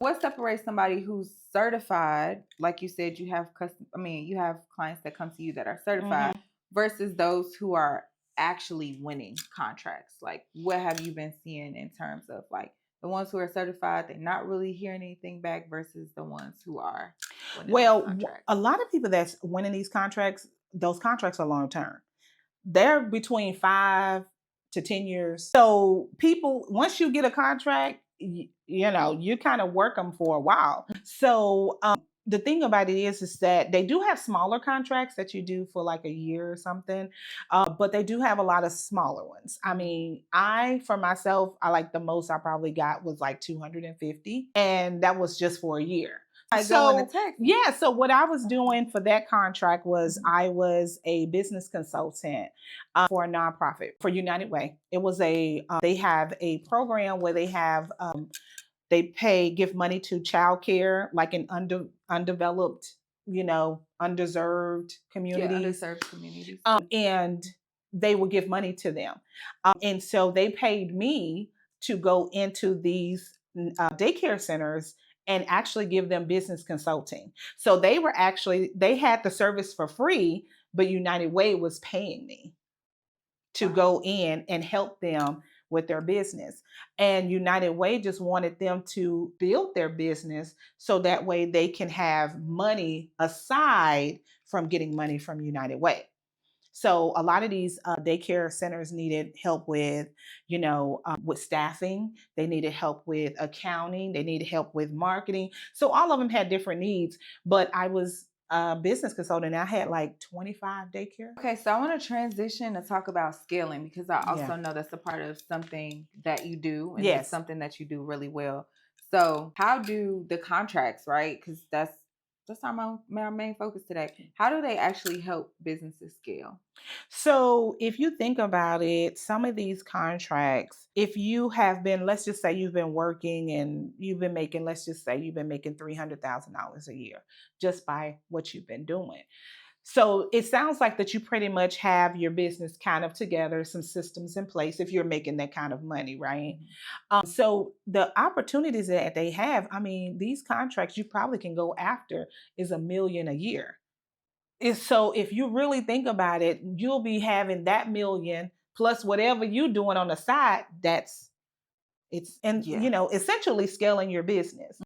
What separates somebody who's certified, like you said, you have you have clients that come to you that are Hmm. certified versus those who are actually winning contracts? Like, what have you been seeing in terms of like the ones who are certified, they're not really hearing anything back versus the ones who are winning those Well, contracts? a lot of people that's winning these contracts, those contracts are long term. They're between 5 to 10 years. So people, once you get a contract, you kind of work them for a while. So the thing about it is that they do have smaller contracts that you do for like a year or something, but they do have a lot of smaller ones. I mean, for myself, I like the most I probably got was like 250, and that was just for a year. I go into So Texas. yeah, so what I was doing for that contract was Mhm. I was a business consultant for a nonprofit for United Way. It was they have a program where they give money to childcare, like in undeveloped, undeserved Yeah, communities, underserved communities. and they will give money to them. And so they paid me to go into these daycare centers and actually give them business consulting. So they had the service for free, but United Way was paying me to Wow. go in and help them with their business. And United Way just wanted them to build their business so that way they can have money aside from getting money from United Way. So a lot of these daycare centers needed help with, with staffing. They needed help with accounting. They needed help with marketing. So all of them had different needs. But I was a business consultant. And I had like 25 daycare. Okay, so I want to transition to talk about scaling because I Yeah. also know that's a part of something that you do and it's Yes. something that you do really well. So, how do the contracts, right? Because that's our main focus today. How do they actually help businesses scale? So if you think about it, some of these contracts, if you have been, let's just say you've been working and you've been making, let's just say you've been making $300,000 a year just by what you've been doing. So it sounds like that you pretty much have your business kind of together, some systems in place if you're making that kind of money, right? Mhm. So the opportunities that they have, I mean, these contracts you probably can go after is 1 million a year. So if you really think about it, you'll be having that million plus whatever you're doing on the side. It's and Yeah. essentially scaling your business.